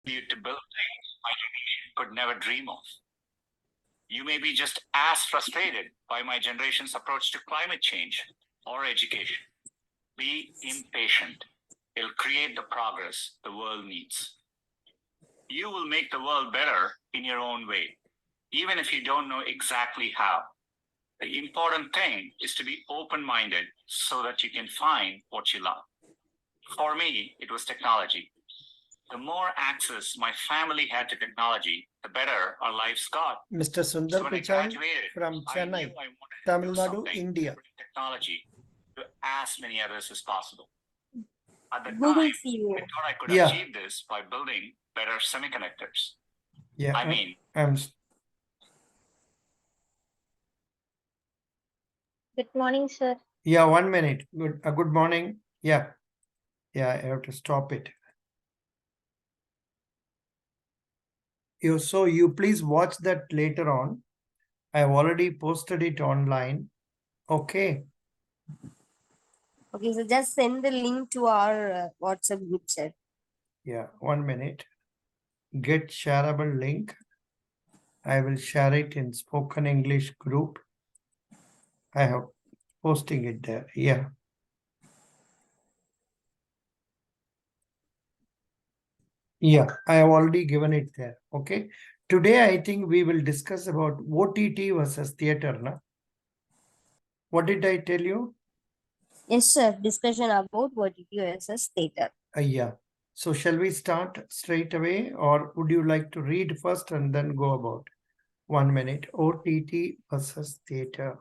you to build things my generation could never dream of. You may be just as frustrated by my generation's approach to climate change or education. Be impatient. It'll create the progress the world needs. You will make the world better in your own way, even if you don't know exactly how. The important thing is to be open-minded so that you can find what you love. For me, it was technology. The more access my family had to technology, the better our lives got. Mr. Sundar So when I Pichai graduated, from I knew Chennai, I wanted to Tamil do Nadu, something India. to bring technology to as many others as possible. At the Google time, CEO. I thought I could Yeah. achieve this by building better semiconductors. Yeah, I mean, Good morning, sir. yeah, 1 minute. Good morning. Yeah, I have to stop it. So you please watch that later on. I have already posted it online. Okay. Okay, so just send the link to our WhatsApp group chat. Yeah, 1 minute. Get shareable link. I will share it in spoken English group. I have posting it there. Yeah. Yeah, I have already given it there. Okay. Today, I think we will discuss about OTT versus theater. Na? What did I tell you? Yes, sir. Discussion about what it is as theater. Yeah. So shall we start straight away, or would you like to read first and then go about? 1 minute. OTT versus theater.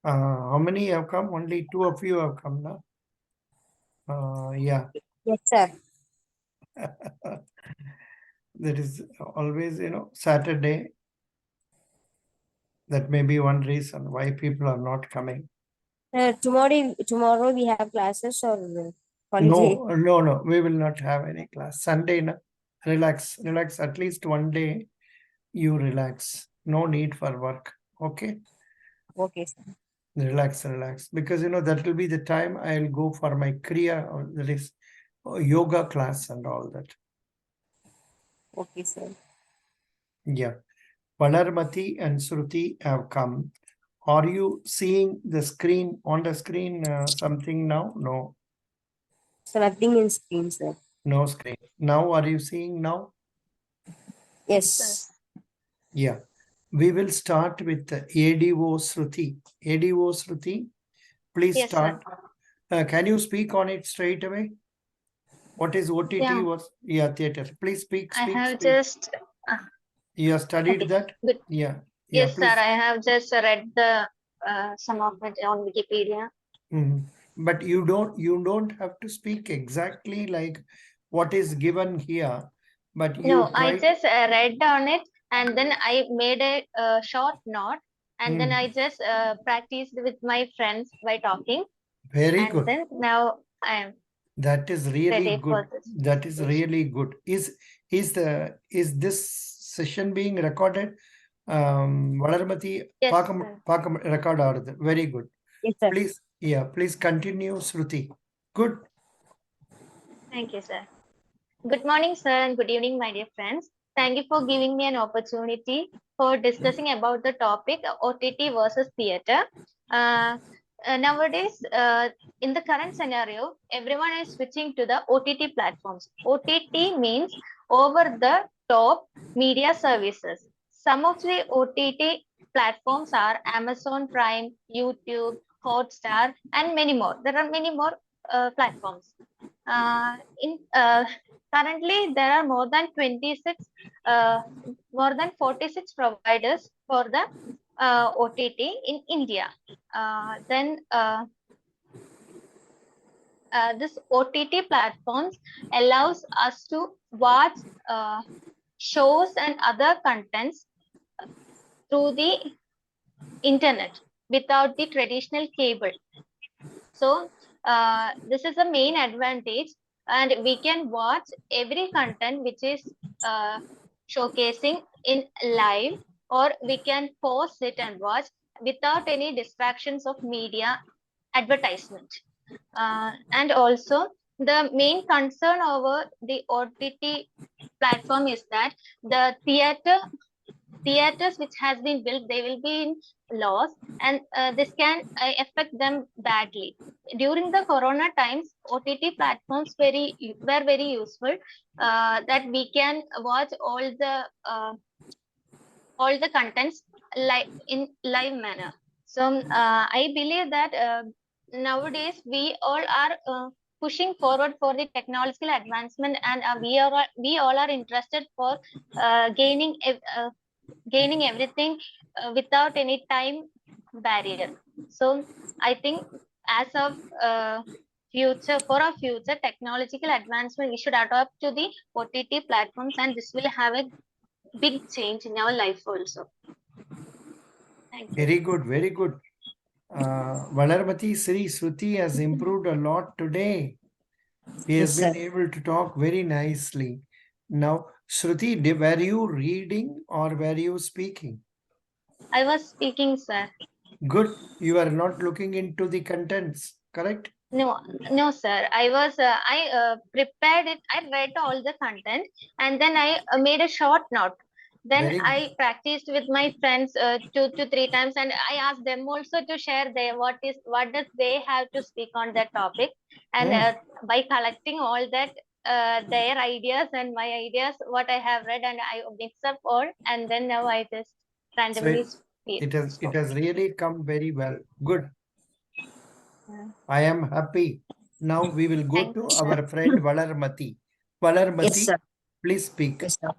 How many have come? Only 2 of you have come now. Yeah. Yes, sir. There is always, Saturday. That may be one reason why people are not coming. Tomorrow we have classes or holiday. No. We will not have any class. Sunday, relax. At least one day, you relax. No need for work. Okay. Okay, sir. Relax. Because that will be the time I'll go for my Kriya, or that is yoga class and all that. Okay, sir. Yeah. Valarmati and Shruti have come. Are you seeing the screen on the screen something now? No. So nothing in screen, sir. No screen. Now are you seeing now? Yes. Yeah. We will start with the ADO Shruti. ADO Shruti, please Yes, start. Can you speak on it straight away? What is OTT? Yeah. Theater. Please speak. I have speak. just You have studied okay. that? Good. Yeah. Yes, please. sir. I have just read the some of it on Wikipedia. But you don't have to speak exactly like what is given here. But you No, I just read on it, and then I made a short note, and then I just practiced with my friends by talking. Very and good. Then now I am. That is really ready good. for this That is presentation. really good. Is this session being recorded? Valarmati Yes, Pakam record ஆகுது. Very good. Yes, sir. Please continue, Shruti. Good. Thank you, sir. Good morning, sir, and good evening, my dear friends. Thank you for giving me an opportunity for discussing about the topic OTT versus theater. Nowadays, in the current scenario, everyone is switching to the OTT platforms. OTT means over the top media services. Some of the OTT platforms are Amazon Prime, YouTube, Hotstar, and many more. There are many more platforms. Currently, there are more than 46 providers for the OTT in India. This OTT platforms allows us to watch shows and other contents through the internet without the traditional cable. So this is the main advantage, and we can watch every content which is showcasing in live, or we can pause it and watch without any distractions of media advertisement. And also the main concern over the OTT platform is that the theaters which has been built, they will be in loss, and this can affect them badly. During the corona times, OTT platforms were very useful, that we can watch all the contents in live manner. So I believe that nowadays we all are pushing forward for the technological advancement, and we all are interested for gaining everything without any time barrier. So I think as of for our future technological advancement, we should adopt to the OTT platforms, and this will have a big change in our life also. Thank you. Very good, very good. Valarmati, Sri Shruti has improved a lot today. He has Yes, been sir. able to talk very nicely. Now, Shruti, were you reading or were you speaking? I was speaking, sir. Good. You are not looking into the contents, correct? No, no, sir. I prepared it. I read all the content, and then I made a short note. Then Very good. I practiced with my friends 2 to 3 times, and I asked them also to share what does they have to speak on that topic. And by collecting all that, their ideas and my ideas, what I have read, and I mix up all, and then now I just So randomly it spoke. has really come very well. Good. Yeah. I am happy. Now we will go Thank to you. our friend Valarmati. Yes, Valarmati, sir. please speak. Yes, sir.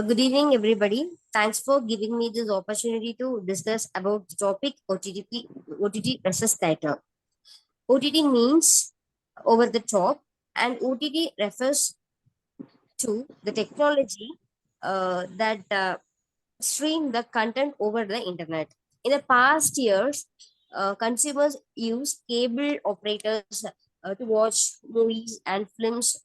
Good evening, everybody. Thanks for giving me this opportunity to discuss about the topic OTT versus theater. OTT means over the top, and OTT refers to the technology that stream the content over the internet. In the past years, consumers use cable operators to watch movies and films.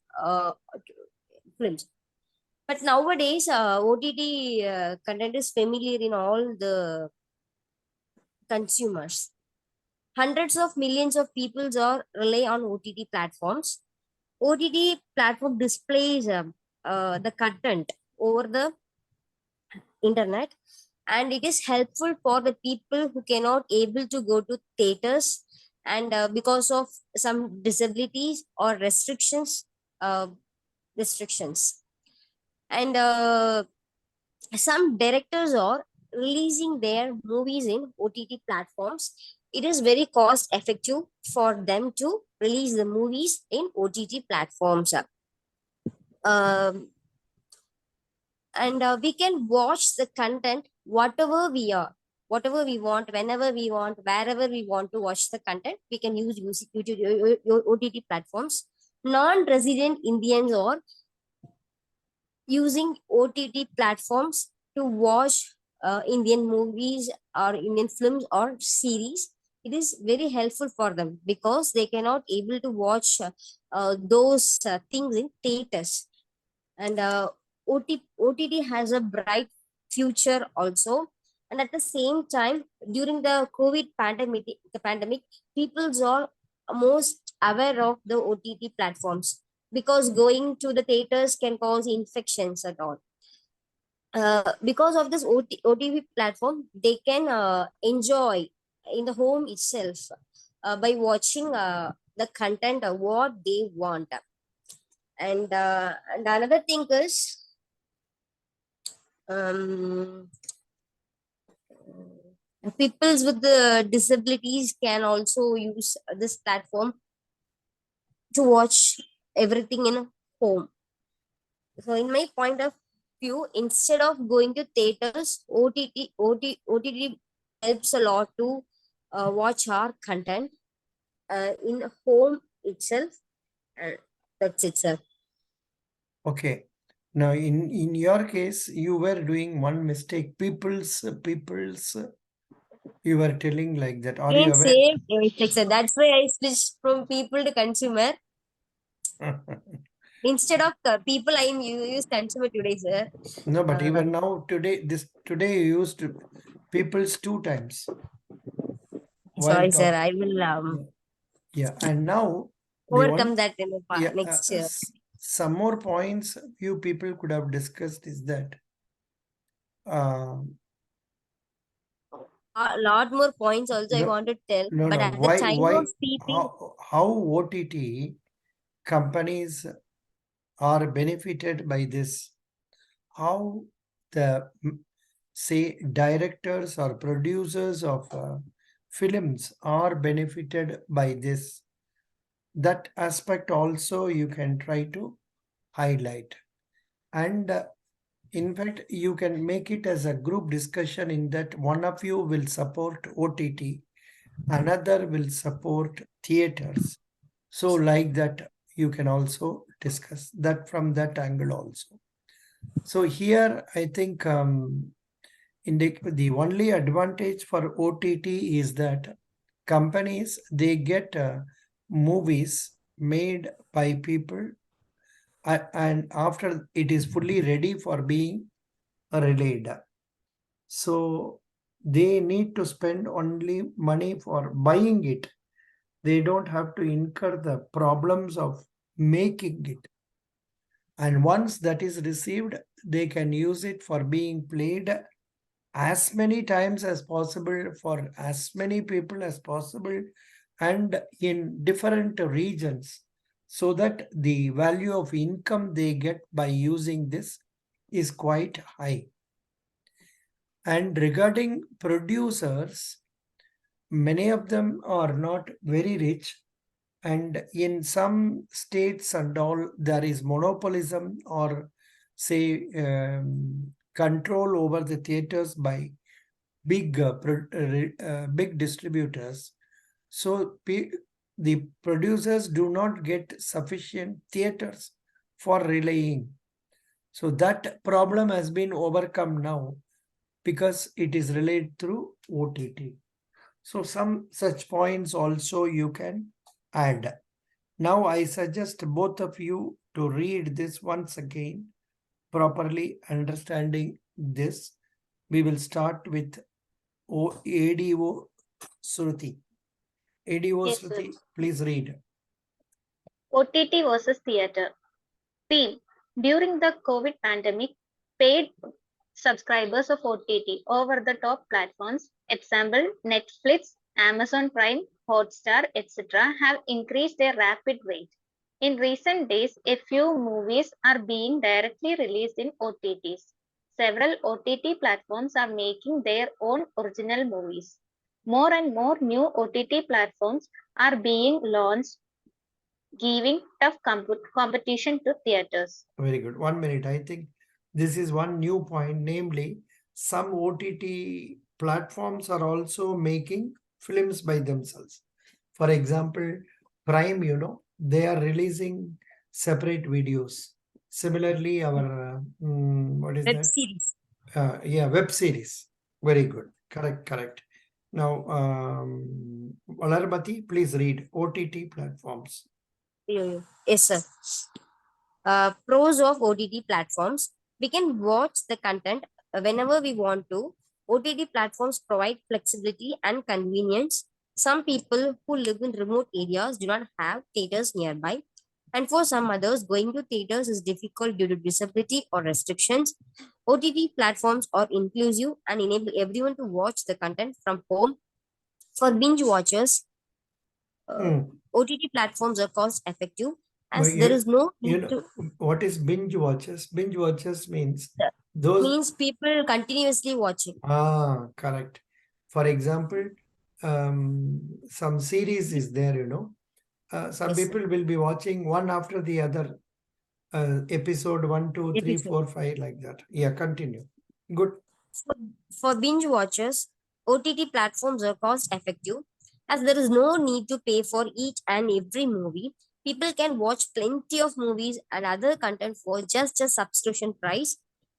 But nowadays, OTT content is familiar in all the consumers. Hundreds of millions of people are rely on OTT platforms. OTT platform displays the content over the internet, and it is helpful for the people who cannot able to go to theaters, and because of some disabilities or uh, restrictions, and some directors are releasing their movies in OTT platforms. It is very cost effective for them to release the movies in OTT platforms. Um, and we can watch the content whatever we want, whenever we want, wherever we want to watch the content. We can use YouTube, your OTT platforms. Non-resident Indians are using OTT platforms to watch Indian movies or Indian films or series. It is very helpful for them because they cannot able to watch those things in theaters. And OTT has a bright future also. And at the same time, during the COVID pandemic, people are most aware of the OTT platforms because going to the theaters can cause infections at all. Because of this OTT platform, they can enjoy in the home itself by watching the content of what they want. And another thing is um, peoples with the disabilities can also use this platform to watch everything in home. So in my point of view, instead of going to theaters, OTT helps a lot to watch our content in home itself. That's it, sir. Okay. Now, in your case, you were doing one mistake. People's, you were telling like that. Are you Can't aware? say mistake, sir. That's why I switched from people to consumer. Instead of people, I am use consumer today, sir. No, but Uh, even now, today you used people's 2 times. While Sorry, sir. talk. I will Yeah, and now the overcome one, that in the yeah, next year. some more points few people could have discussed is that um, A lot more points also I No, want to tell, no, but no. at the time of speaking, How OTT companies are benefited by this? How the say directors or producers of films are benefited by this? That aspect also you can try to highlight, and in fact you can make it as a group discussion in that one of you will support OTT, another will support theaters. So like that, you can also discuss that from that angle also. So here, I think in the only advantage for OTT is that companies, they get movies made by people, and after it is fully ready for being relayed. So they need to spend only money for buying it. They don't have to incur the problems of making it. And once that is received, they can use it for being played as many times as possible for as many people as possible and in different regions, so that the value of income they get by using this is quite high. And regarding producers, many of them are not very rich, and in some states and all there is monopolism or say control over the theaters by big distributors. So the producers do not get sufficient theaters for relaying. So that problem has been overcome now because it is relayed through OTT. So some such points also you can add. Now I suggest both of you to read this once again, properly understanding this. We will start with ADO Shruti. ADO Yes, sir. Shruti, please read. OTT versus theater. Theme. During the COVID pandemic, paid subscribers of OTT over the top platforms, example Netflix, Amazon Prime, Hotstar, etc., have increased their rapid rate. In recent days, a few movies are being directly released in OTTs. Several OTT platforms are making their own original movies. More and more new OTT platforms are being launched, giving tough competition to theaters. Very good. 1 minute. I think this is one new point, namely, some OTT platforms are also making films by themselves. For example, Prime, they are releasing separate videos. Similarly, our, what is web that? series. Yeah, web series. Very good. Correct. Now, Valarmati, please read OTT platforms. Yes, sir. Pros of OTT platforms. We can watch the content whenever we want to. OTT platforms provide flexibility and convenience. Some people who live in remote areas do not have theaters nearby. And for some others, going to theaters is difficult due to disability or restrictions. OTT platforms are inclusive and enable everyone to watch the content from home. For binge watchers, uh, Hmm. OTT platforms are cost effective But as there is no need to. what is binge watchers? Binge watchers means those. Means people continuously watching. Correct. For example, some series is there, some Yes, sir. people will be watching one after the other, episode 1, 2, 3, Episode. 4, 5, like that. Yeah, continue. Good. For, for binge watchers, OTT platforms are cost effective as there is no need to pay for each and every movie. People can watch plenty of movies and other content for just a subscription price.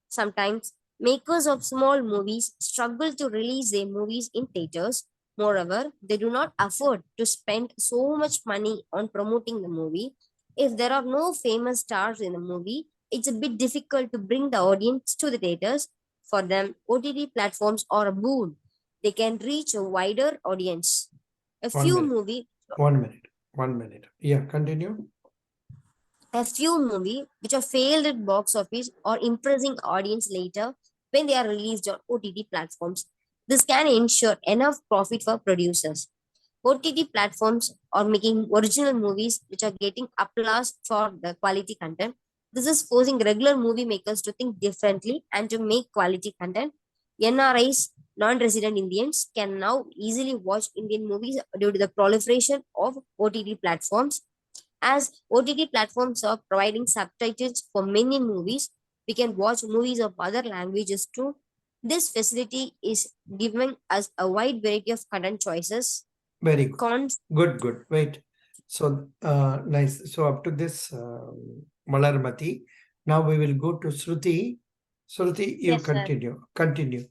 Sometimes makers of small movies struggle to release their movies in theaters. Moreover, they do not afford to spend so much money on promoting the movie. If there are no famous stars in the movie, it's a bit difficult to bring the audience to the theaters. For them, OTT platforms are a boon. They can reach a wider audience. A One few minute. movie 1 minute. 1 minute. Yeah, continue. A few movies which have failed at box office or impressing audience later when they are released on OTT platforms. This can ensure enough profit for producers. OTT platforms are making original movies which are getting applause for the quality content. This is forcing regular movie makers to think differently and to make quality content. NRIs, non-resident Indians, can now easily watch Indian movies due to the proliferation of OTT platforms. As OTT platforms are providing subtitles for many movies, we can watch movies of other languages too. This facility is giving us a wide variety of content choices. Very good. Cons, Good. Wait. So, nice. So up to this, Malarmati. Now we will go to Shruti. Shruti, you Yes, sir. Continue.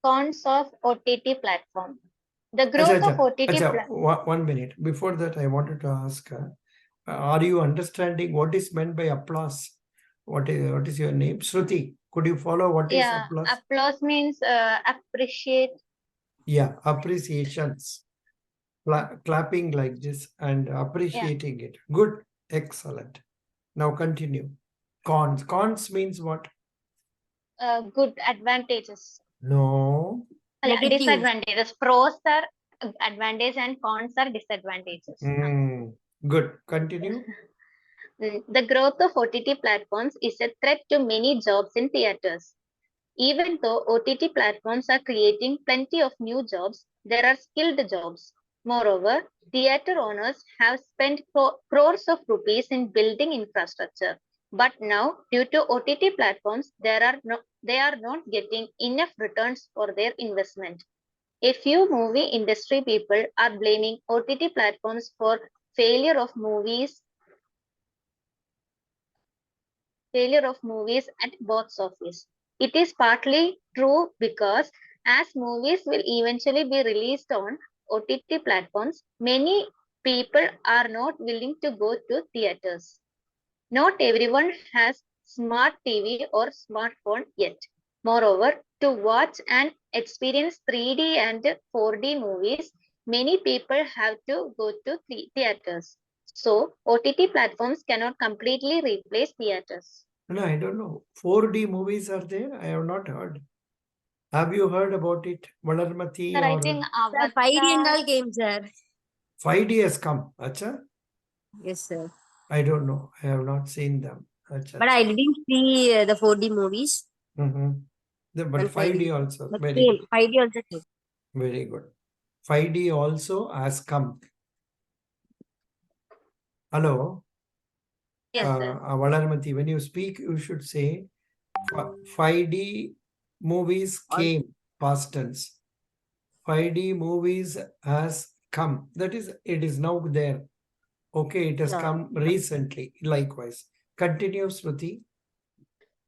Cons of OTT platform. The Acha, growth of acha, OTT acha, 1 minute. Before that, I wanted to ask, are you understanding what is meant by applause? What is your name? Shruti, could you follow what is yeah, applause? applause means appreciate. Yeah, appreciations. Clapping like this and appreciating it. Good, excellent. Now continue. Cons means what? Good advantages. No. Yeah, negative. disadvantages. Pros are advantage and cons are disadvantages. Good. Continue. The growth of OTT platforms is a threat to many jobs in theaters. Even though OTT platforms are creating plenty of new jobs, there are skilled jobs. Moreover, theater owners have spent crores of rupees in building infrastructure. But now, due to OTT platforms, they are not getting enough returns for their investment. A few movie industry people are blaming OTT platforms for failure of movies at box office. It is partly true because as movies will eventually be released on OTT platforms, many people are not willing to go to theaters. Not everyone has smart TV or smartphone yet. Moreover, to watch and experience 3D and 4D movies, many people have to go to theaters. So, OTT platforms cannot completely replace theaters. No, I don't know. 4D movies are there? I have not heard. Have you heard about it? Valarmati Sir, I or think Sir, 5D and Avatar. all came, sir. 5D has come. Acha? Yes, sir. I don't know. I have not seen them. Acha, But I didn't see the 4D movies But and 5D 5D. also. But Very came, good. 5D also came. Very good. 5D also has come. Hello, Yes, sir. Valarmati, when you speak, you should say 5D movies came, past tense. 5D movies has come. That is, it is now there. Okay, it has No. come recently. Likewise. Continue, Shruti.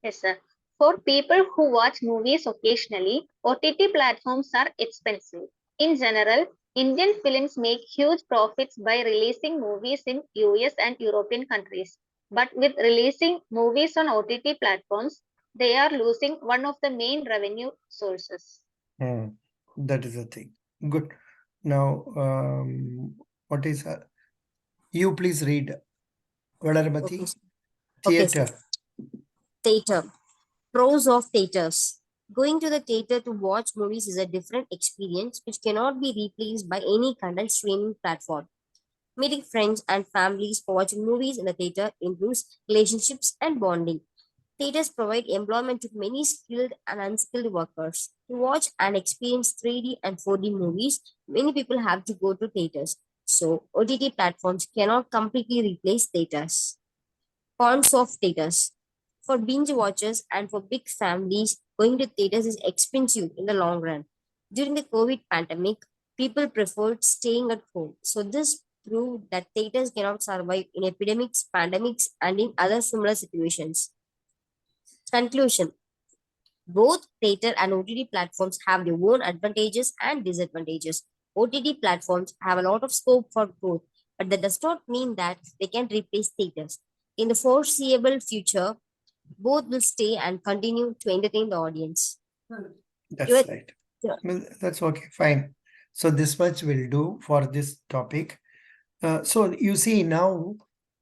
Yes, sir. For people who watch movies occasionally, OTT platforms are expensive. In general, Indian films make huge profits by releasing movies in US and European countries. But with releasing movies on OTT platforms, they are losing one of the main revenue sources. That is the thing. Good. Now, what is you please read Valarmati. Okay, sir. Okay, Theater. sir. Theater. Pros of theaters. Going to the theater to watch movies is a different experience which cannot be replaced by any content streaming platform. Meeting friends and families for watching movies in the theater improves relationships and bonding. Theaters provide employment to many skilled and unskilled workers. To watch and experience 3D and 4D movies, many people have to go to theaters. So, OTT platforms cannot completely replace theaters. Cons of theaters. For binge watchers and for big families, going to theaters is expensive in the long run. During the COVID pandemic, people preferred staying at home. So, this proved that theaters cannot survive in epidemics, pandemics, and in other similar situations. Conclusion. Both theater and OTT platforms have their own advantages and disadvantages. OTT platforms have a lot of scope for growth, but that does not mean that they can replace theaters. In the foreseeable future, both will stay and continue to entertain the audience. That's Your- right. Yeah. Well, that's okay, fine. So this much will do for this topic. So you see now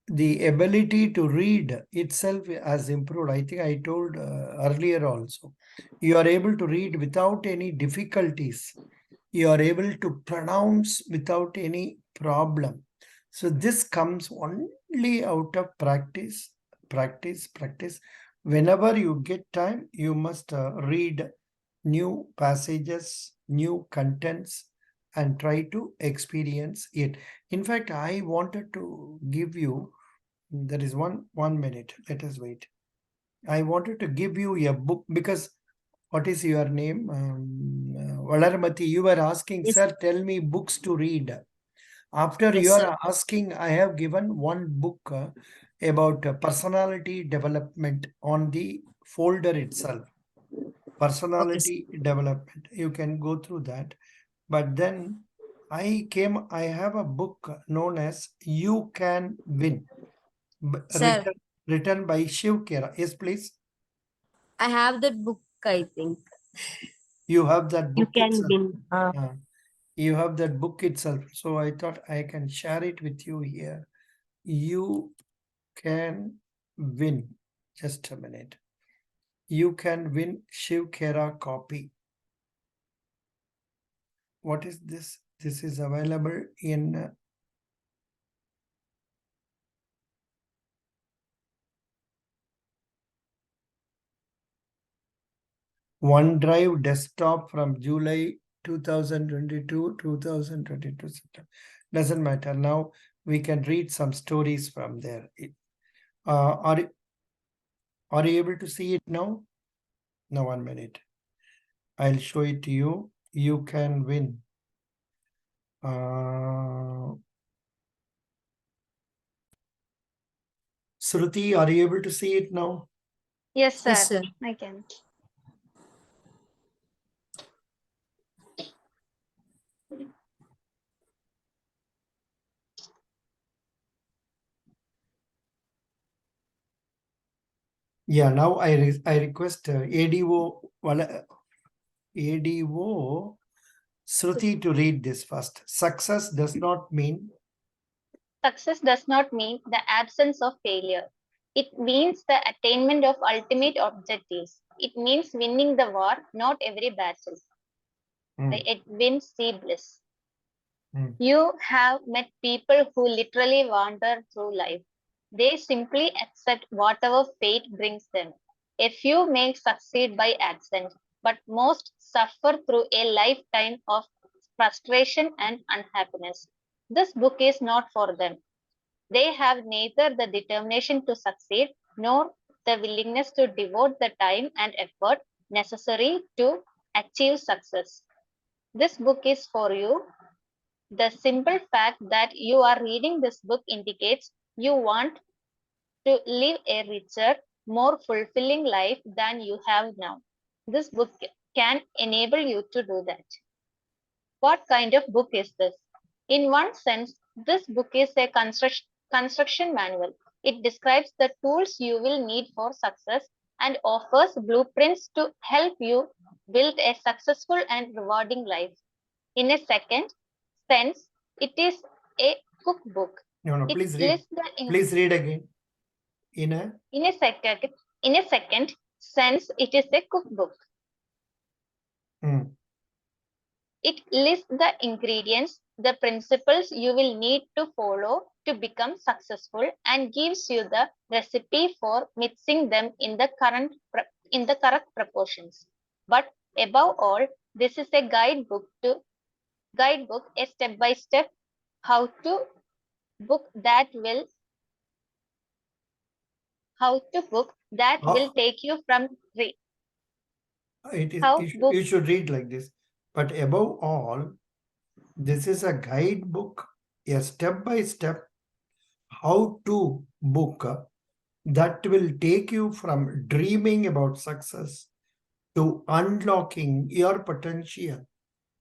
the ability to read itself has improved. I think I told earlier also. You are able to read without any difficulties. You are able to pronounce without any problem. So this comes only out of practice, practice, practice. Whenever you get time, you must read new passages, new contents, and try to experience it. In fact, I wanted to give you, there is one minute, let us wait. I wanted to give you a book because what is your name? Valarmati, you were asking, Yes, sir, tell me books to read. After yes, you sir. are asking, I have given one book about personality development on the folder itself. Okay, sir. Personality development. You can go through that. But then I have a book known as You Can Win, Sir, written by Shiv Kera. Yes, please. I have that book, I think. You have that You book can itself. win. You have that book itself. So I thought I can share it with you here. You Can Win. Just a minute. You Can Win Shiv Kera copy. What is this? This is available in OneDrive desktop from July 2022, 2022 September. Doesn't matter. Now we can read some stories from there. Are you able to see it now? No, 1 minute. I'll show it to you. You Can Win. Shruti, are you able to see it now? Yes, sir. Yes, sir. I can. Yeah, now I request ADO Shruti to read this first. Success does not mean Success does not mean the absence of failure. It means the attainment of ultimate objectives. It means winning the war, not every battle. By Edwin C. Bliss. You have met people who literally wander through life. They simply accept whatever fate brings them. A few may succeed by accident, but most suffer through a lifetime of frustration and unhappiness. This book is not for them. They have neither the determination to succeed nor the willingness to devote the time and effort necessary to achieve success. This book is for you. The simple fact that you are reading this book indicates you want to live a richer, more fulfilling life than you have now. This book can enable you to do that. What kind of book is this? In one sense, this book is a construction manual. It describes the tools you will need for success and offers blueprints to help you build a successful and rewarding life. In a second sense, it is a cookbook. no, It please read. lists the Please read again. in a second sense, it is a cookbook. It lists the ingredients, the principles you will need to follow to become successful and gives you the recipe for mixing them in the correct proportions. But above all, this is a guidebook, a step-by-step how to book that will How- take you from It is how book you should read like this. But above all, this is a guidebook, a step-by-step how to book that will take you from dreaming about success to unlocking your potential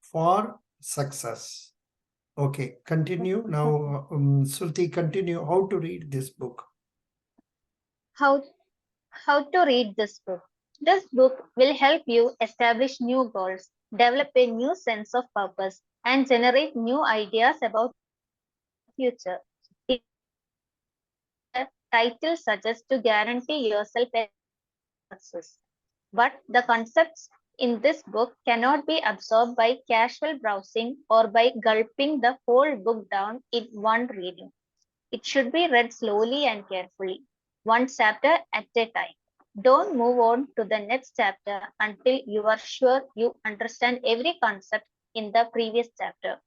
for success. Okay, continue. Now, Shruti, continue how to read this book. how to read this book. This book will help you establish new goals, develop a new sense of purpose, and generate new ideas about future. The title suggests to guarantee yourself a success. But the concepts in this book cannot be absorbed by casual browsing or by gulping the whole book down in one reading. It should be read slowly and carefully, one chapter at a time. Don't move on to the next chapter until you are sure you understand every concept in the previous chapter.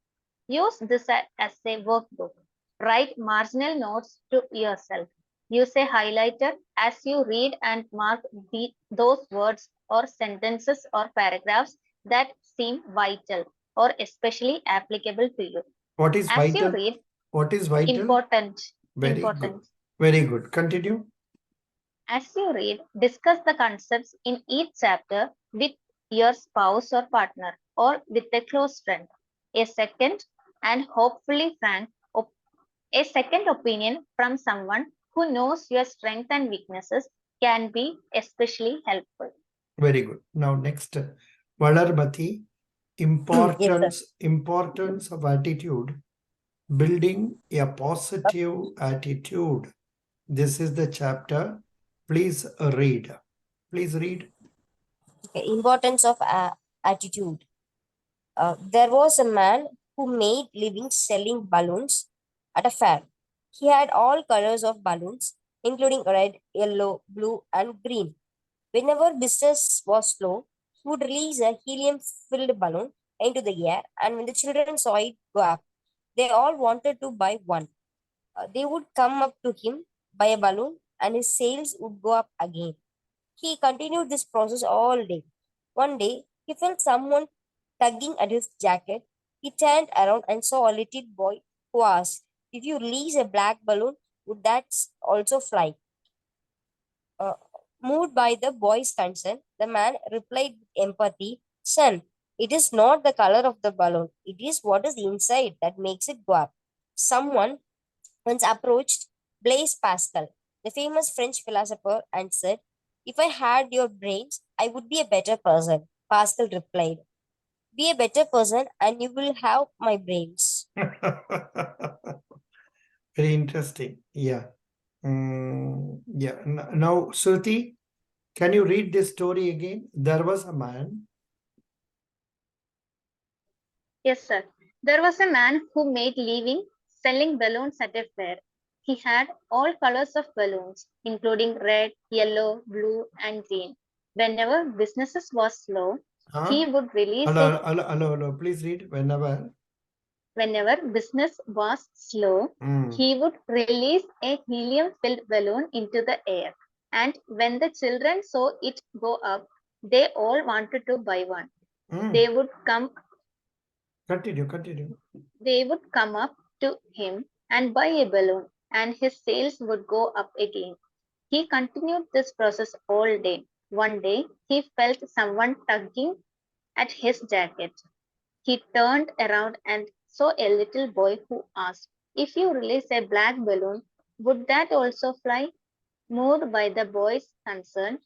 Use this as a workbook. Write marginal notes to yourself. Use a highlighter as you read and mark those words or sentences or paragraphs that seem vital or especially applicable to you. What is As you vital? read, What is vital? important. Very Important. good. Very good. Continue. As you read, discuss the concepts in each chapter with your spouse or partner or with a close friend. A second and hopefully frank a second opinion from someone who knows your strengths and weaknesses can be especially helpful. Very good. Now next, Valarmati, importance of attitude, building a positive attitude. This is the chapter. Please read. Please read. Okay, importance of attitude. There was a man who made living selling balloons at a fair. He had all colors of balloons, including red, yellow, blue, and green. Whenever business was slow, he would release a helium-filled balloon into the air, and when the children saw it go up, they all wanted to buy one. They would come up to him, buy a balloon, and his sales would go up again. He continued this process all day. One day, he felt someone tugging at his jacket. He turned around and saw a little boy who asked, "If you release a black balloon, would that also fly?" Uh, Moved by the boy's concern, the man replied with empathy, "Son, it is not the color of the balloon, it is what is inside that makes it go up." Someone once approached Blaise Pascal, the famous French philosopher, and said, "If I had your brains, I would be a better person." Pascal replied, "Be a better person and you will have my brains." Very interesting. Yeah. Yeah. Now, Shruti, can you read this story again? There was a man. Yes, sir. There was a man who made living selling balloons at a fair. He had all colors of balloons, including red, yellow, blue, and green. Whenever businesses was slow, he would release Hello. Please read. whenever business was slow, he would release a helium-filled balloon into the air. And when the children saw it go up, they all wanted to buy one. They would come Continue. They would come up to him and buy a balloon, and his sales would go up again. He continued this process all day. One day, he felt someone tugging at his jacket. He turned around and saw a little boy who asked, "If you release a black balloon, would that also fly?" Moved by the boy's concern,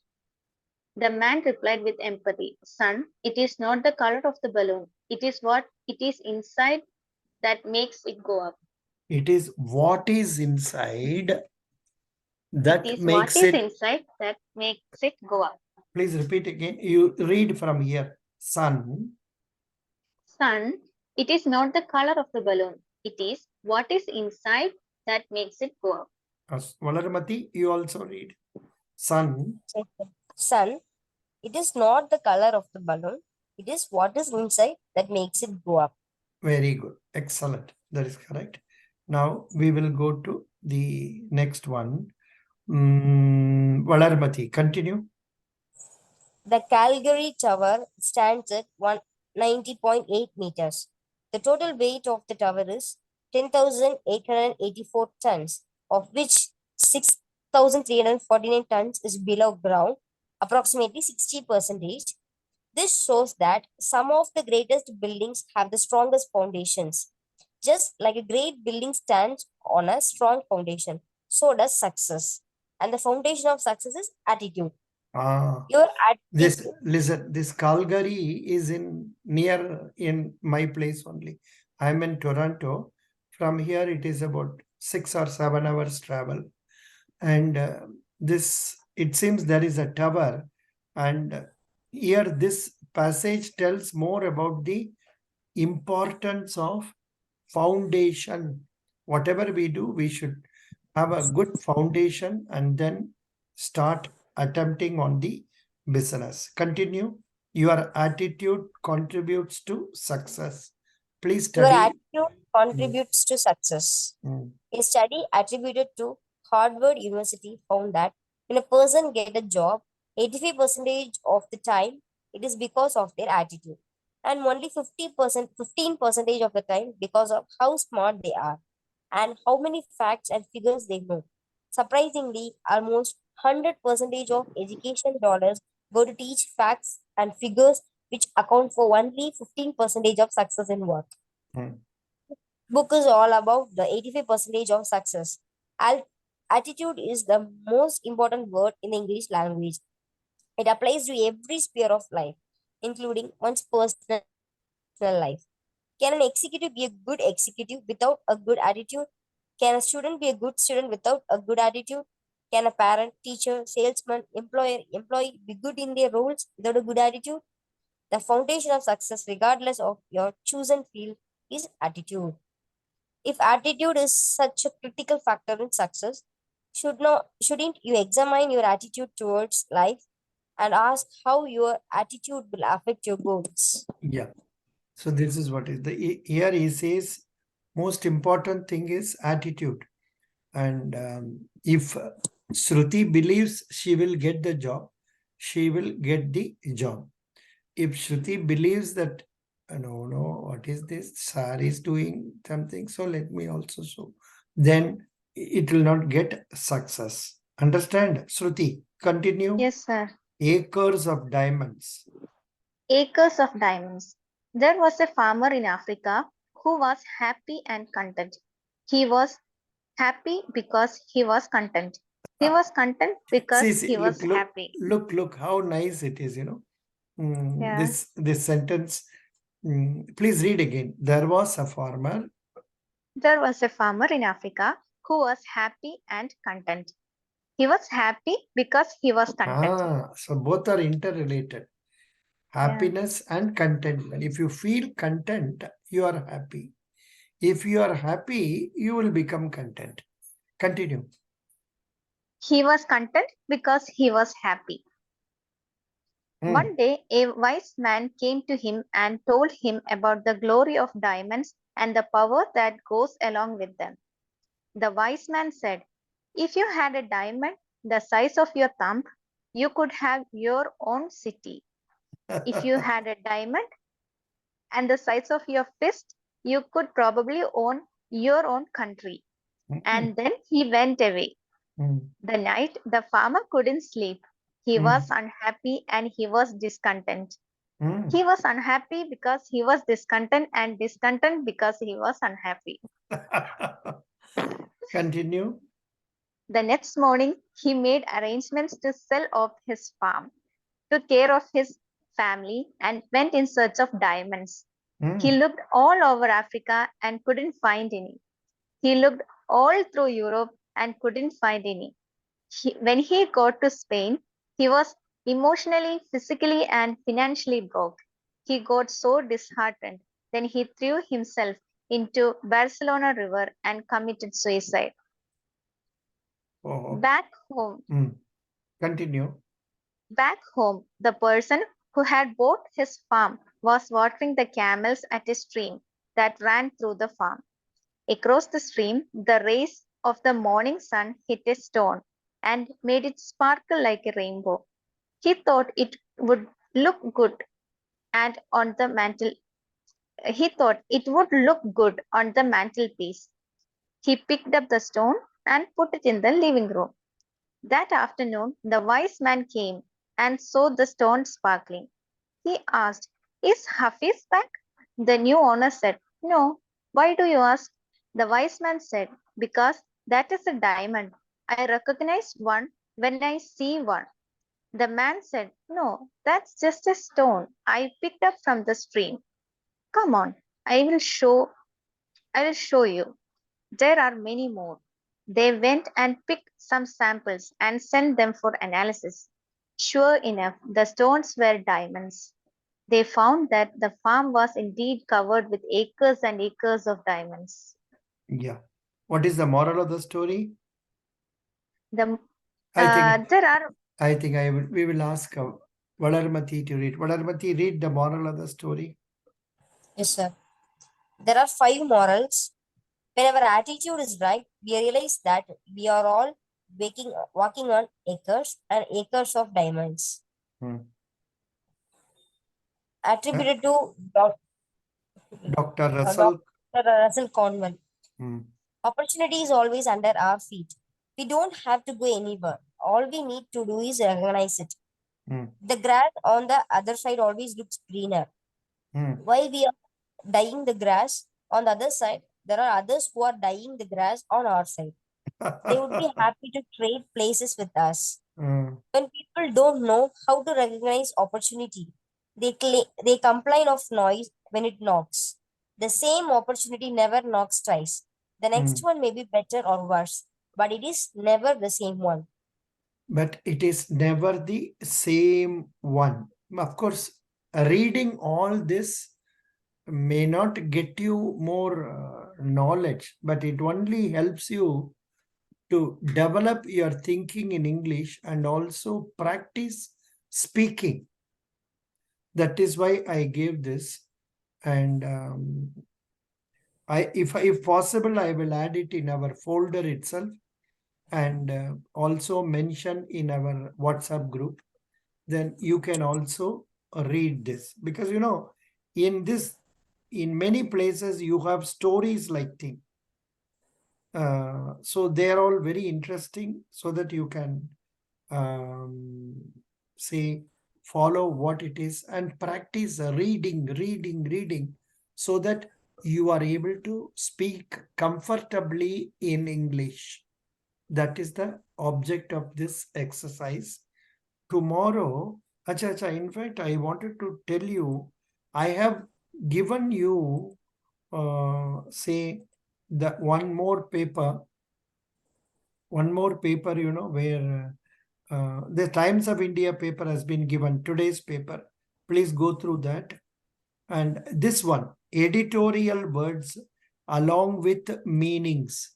the man replied with empathy, "Son, it is not the color of the balloon. It is what it is inside that makes it go up." It is what is inside that It is makes what is it. inside that makes it go up. Please repeat again. You read from here. Son. Son, it is not the color of the balloon. It is what is inside that makes it go up. Valarmati, you also read. Son. Son, it is not the color of the balloon, it is what is inside that makes it go up. Very good. Excellent. That is correct. Now we will go to the next one. Valarmati, continue. The Calgary Tower stands at 190.8 meters. The total weight of the tower is 10,884 tons, of which 6,349 tons is below ground, approximately 60%. This shows that some of the greatest buildings have the strongest foundations. Just like a great building stands on a strong foundation, so does success. And the foundation of success is attitude. Your attitude. This Calgary is near in my place only. I'm in Toronto. From here, it is about 6 or 7 hours travel. And it seems there is a tower. And here, this passage tells more about the importance of foundation. Whatever we do, we should have a good foundation and then start attempting on the business. Continue. Your attitude contributes to success. Please Your study. attitude contributes to success. Mm. A study attributed to Harvard University found that when a person gets a job, 85% of the time it is because of their attitude, and only 15% of the time because of how smart they are and how many facts and figures they know. Surprisingly, almost 100% of education dollars go to teach facts and figures, which account for only 15% of success in work. Mm. Book is all about the 85% of success. Attitude is the most important word in the English language. It applies to every sphere of life, including one's personal life. Can an executive be a good executive without a good attitude? Can a student be a good student without a good attitude? Can a parent, teacher, salesman, employee be good in their roles without a good attitude? The foundation of success, regardless of your chosen field, is attitude. If attitude is such a critical factor in success, shouldn't you examine your attitude towards life and ask how your attitude will affect your goals? Yeah. So this is what is here he says most important thing is attitude. And if Shruti believes she will get the job, she will get the job. If Shruti believes that no, what is this? Sari is doing something, so let me also so. Then it will not get success. Understand, Shruti? Continue. Yes, sir. Acres of diamonds. Acres of diamonds. There was a farmer in Africa who was happy and content. He was happy because he was content. He was content because he was happy. Look how nice it is, Yeah. This sentence. Please read again. There was a farmer. There was a farmer in Africa who was happy and content. He was happy because he was content. So both are interrelated. Happiness and contentment. If you feel content, you are happy. If you are happy, you will become content. Continue. He was content because he was happy. One day, a wise man came to him and told him about the glory of diamonds and the power that goes along with them. The wise man said, "If you had a diamond the size of your thumb, you could have your own city. If you had a diamond and the size of your fist, you could probably own your own country." And then he went away. The night, the farmer couldn't sleep. He was unhappy and he was discontent. He was unhappy because he was discontent and discontent because he was unhappy. Continue. The next morning, he made arrangements to sell off his farm, took care of his family, and went in search of diamonds. He looked all over Africa and couldn't find any. He looked all through Europe and couldn't find any. When he got to Spain, he was emotionally, physically, and financially broke. He got so disheartened. Then he threw himself into Barcelona River and committed suicide. Oh. Back home. Continue. Back home, the person who had bought his farm was watering the camels at a stream that ran through the farm. Across the stream, the rays of the morning sun hit a stone and made it sparkle like a rainbow. He thought it would look good and on the mantle. He thought it would look good on the mantelpiece. He picked up the stone and put it in the living room. That afternoon, the wise man came and saw the stone sparkling. He asked, "Is Hafiz back?" The new owner said, "No." "Why do you ask?" The wise man said, "Because that is a diamond. I recognize one when I see one." The man said, "No, that's just a stone I picked up from the stream. Come on, I will show you." There are many more. They went and picked some samples and sent them for analysis. Sure enough, the stones were diamonds. They found that the farm was indeed covered with acres and acres of diamonds. Yeah. What is the moral of the story? The, I think there are we will ask Valarmati to read. Valarmati, read the moral of the story. Yes, sir. There are 5 morals. When our attitude is right, we realize that we are all walking on acres and acres of diamonds. Hmm. Attributed to Dr. Russell. Dr. Russell Conwell. Hmm. Opportunity is always under our feet. We don't have to go anywhere. All we need to do is recognize it. Hmm. The grass on the other side always looks greener. Hmm. While we are dyeing the grass on the other side, there are others who are dyeing the grass on our side. They would be happy to trade places with us. Hmm. When people don't know how to recognize opportunity, they complain of noise when it knocks. The same opportunity never knocks twice. The next one may be better or worse, but it is never the same one. But it is never the same one. Of course, reading all this may not get you more knowledge, but it only helps you to develop your thinking in English and also practice speaking. That is why I gave this. And if possible, I will add it in our folder itself and also mention in our WhatsApp group. Then you can also read this, because in many places you have stories like thing. So they are all very interesting, so that you can say follow what it is and practice reading, so that you are able to speak comfortably in English. That is the object of this exercise. Tomorrow, in fact, I wanted to tell you, I have given you, say, the one more paper, where the Times of India paper has been given, today's paper. Please go through that. And this one, editorial words along with meanings.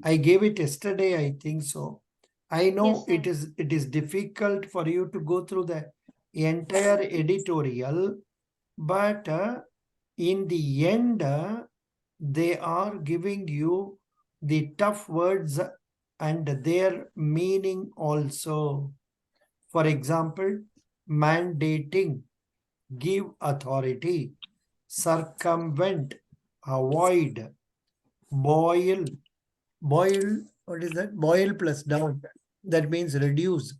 I gave it yesterday, I think so. I know Yes, it is difficult for you to go through the entire editorial, but in the end, they are giving you the tough words and their meaning also. For example, mandating, give authority, circumvent, avoid, boil. Boil, what is that? Boil plus down. That means reduce.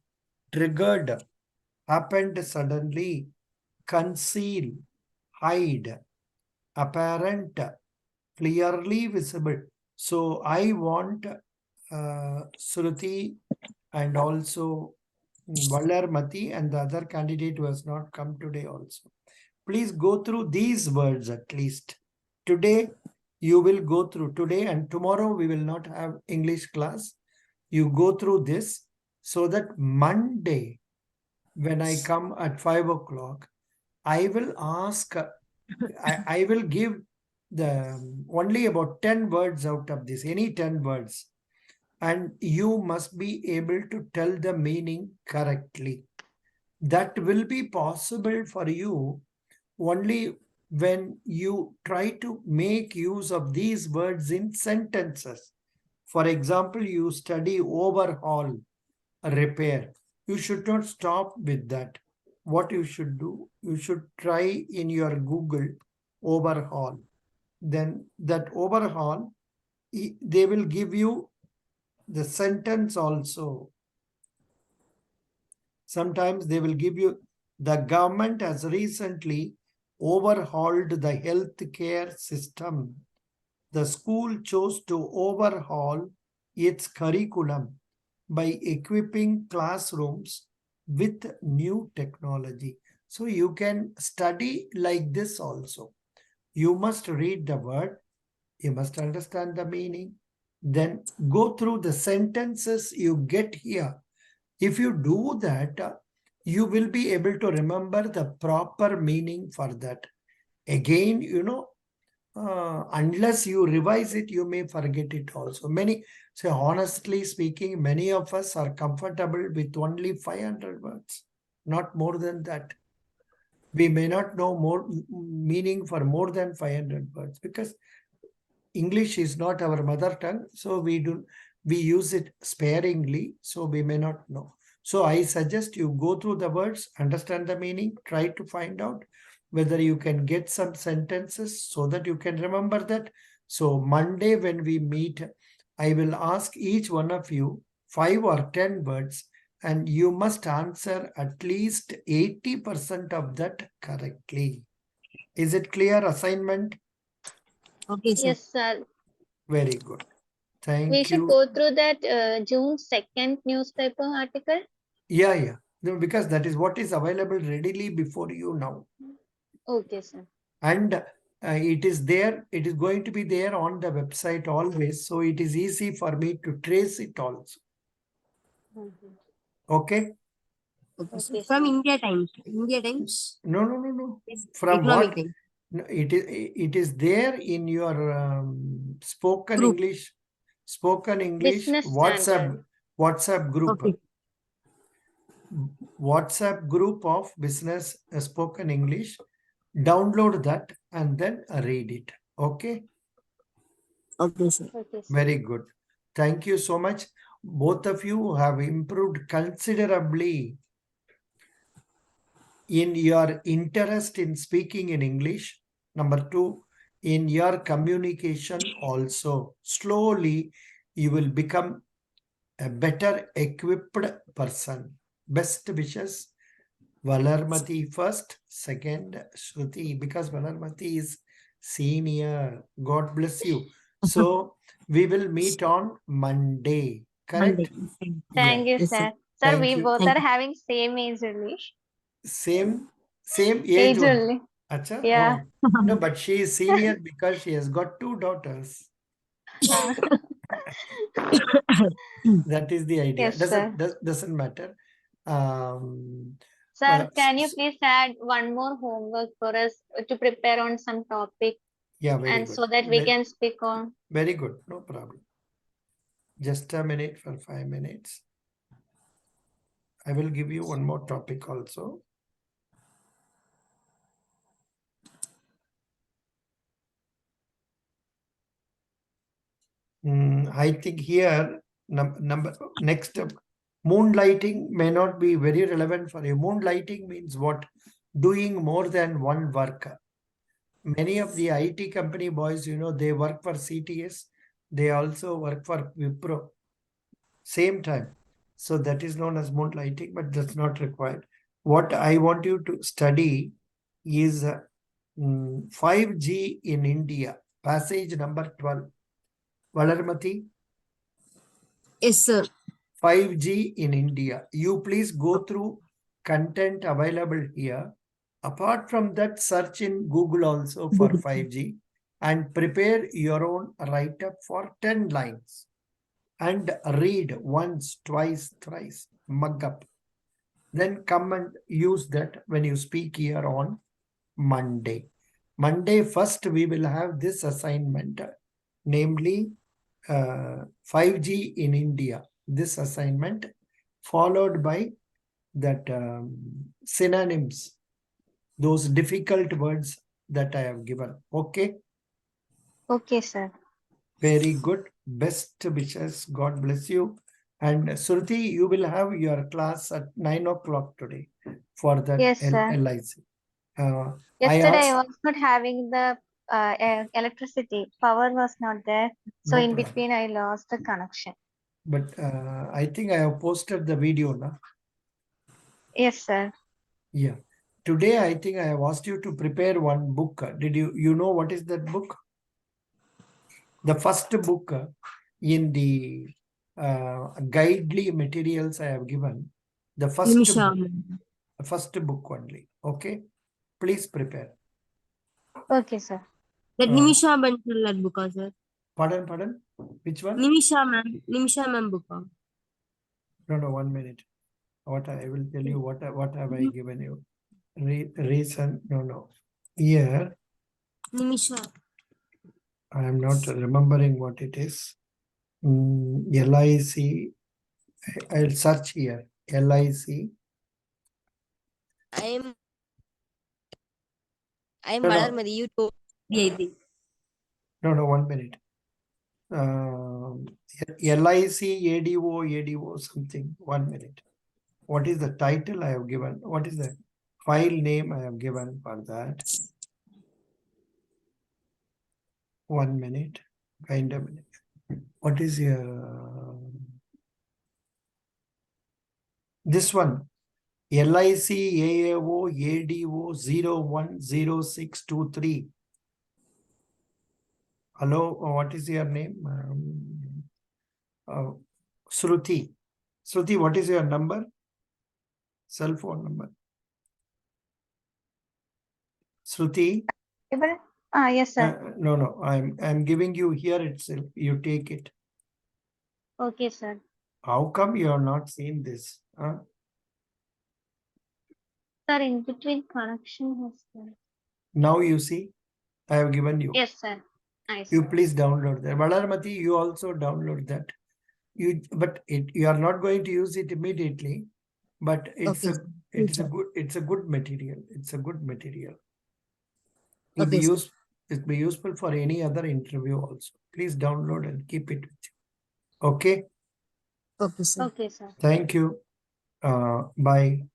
Triggered, happened suddenly. Conceal, hide. Apparent, clearly visible. So I want Shruti and also Valarmati and the other candidate who has not come today also. Please go through these words at least. Today, you will go through today, and tomorrow we will not have English class. You go through this, so that Monday, when I come at 5 o'clock, I will ask, I will give the only about 10 words out of this, any 10 words. And you must be able to tell the meaning correctly. That will be possible for you only when you try to make use of these words in sentences. For example, you study overhaul, repair. You should not stop with that. What you should do, you should try in your Google overhaul. Then that overhaul, they will give you the sentence also. Sometimes they will give you, the government has recently overhauled the healthcare system. The school chose to overhaul its curriculum by equipping classrooms with new technology. So you can study like this also. You must read the word, you must understand the meaning, then go through the sentences you get here. If you do that, you will be able to remember the proper meaning for that. Again, unless you revise it, you may forget it also. Honestly speaking, many of us are comfortable with only 500 words, not more than that. We may not know more meaning for more than 500 words because English is not our mother tongue, so we use it sparingly, so we may not know. So I suggest you go through the words, understand the meaning, try to find out whether you can get some sentences so that you can remember that. So Monday when we meet, I will ask each one of you 5 or 10 words, and you must answer at least 80% of that correctly. Is it clear assignment? Okay, sir. Yes, sir. Very good. We Thank should you. go through that June 2nd newspaper article. Yeah. No, because that is what is available readily before you now. Okay, sir. And it is there, it is going to be there on the website always. So it is easy for me to trace it also. Okay? Okay, sir. Okay, From sir. India Times. India Times. No. Yes, From Economic what? Times. No, it is there in your spoken Group. English Business Standard. WhatsApp group. Okay. WhatsApp group of business spoken English. Download that and then read it. Okay. Okay, sir. Okay, sir. Very good. Thank you so much. Both of you have improved considerably in your interest in speaking in English. Number 2, in your communication also. Slowly, you will become a better equipped person. Best wishes. Valarmati first, second Shruti, because Valarmati is senior. God bless you. So we will meet on Monday. Correct? Monday. Thank you, Yes, sir. sir. Sir, Thank we you. both Thank are you. having same age only. Same age Age only. only. Acha? Yeah. Oh. No, but she is senior because she has got 2 daughters. Uh, That is the idea. yes, sir. Doesn't matter. Um, Sir, can you please add one more homework for us to prepare on some topic yeah, very and good. so that we can speak on? Very good. No problem. Just a minute for 5 minutes. I will give you one more topic also. I think here next moonlighting may not be very relevant for you. Moonlighting means what? Doing more than one work. Many of the IT company boys, they work for CTS. They also work for Wipro. Same time. So that is known as moonlighting, but that's not required. What I want you to study is 5G in India, passage number 12. Valarmati, Yes, sir. 5G in India. You please go through content available here. Apart from that, search in Google also for 5G and prepare your own write-up for 10 lines. And read once, twice, thrice, mug up. Then come and use that when you speak here on Monday. Monday first, we will have this assignment, namely 5G in India. This assignment followed by that synonyms, those difficult words that I have given. Okay. Okay, sir. Very good. Best wishes. God bless you. And Suruthi, you will have your class at 9 o'clock today for that Yes, sir. LIC. Yesterday I was not having the electricity. Power was not there. So No in problem. between I lost the connection. But I think I have posted the video now. Yes, sir. Yeah. Today, I think I have asked you to prepare one book. Did you know what is that book? The first book in the guidely materials I have given. The first book only. Okay. Please prepare. Okay, sir. That Nimisha Bansal book, sir. Pardon? Which one? Nimisha ma'am book. No, 1 minute. What I will tell you, what have I given you? Reason, no. Here, Nimisha. I am not remembering what it is. LIC, I'll search here. LIC. I am No, no. Malarmadi. You told me, I think. No, 1 minute. LIC ADO something. 1 minute. What is the title I have given? What is the file name I have given for that? 1 minute. Kind of minute. What is your this one? LIC AAO ADO 010623. Hello, what is your name? Shruti. Shruti, what is your number? Cell phone number. Shruti. Yes, sir. No. I'm giving you here itself. You take it. Okay, sir. How come you have not seen this? Huh? Sir, in between connection has been. Now you see, I have given you. Yes, sir. Nice. You please download that. Valarmati, you also download that. You are not going to use it immediately, but it's Okay, it's a good material. It's a good material. It'll Okay, be sir. it'll be useful for any other interview also. Please download and keep it with you. Okay. Okay, sir. Okay, sir. Thank you. Bye.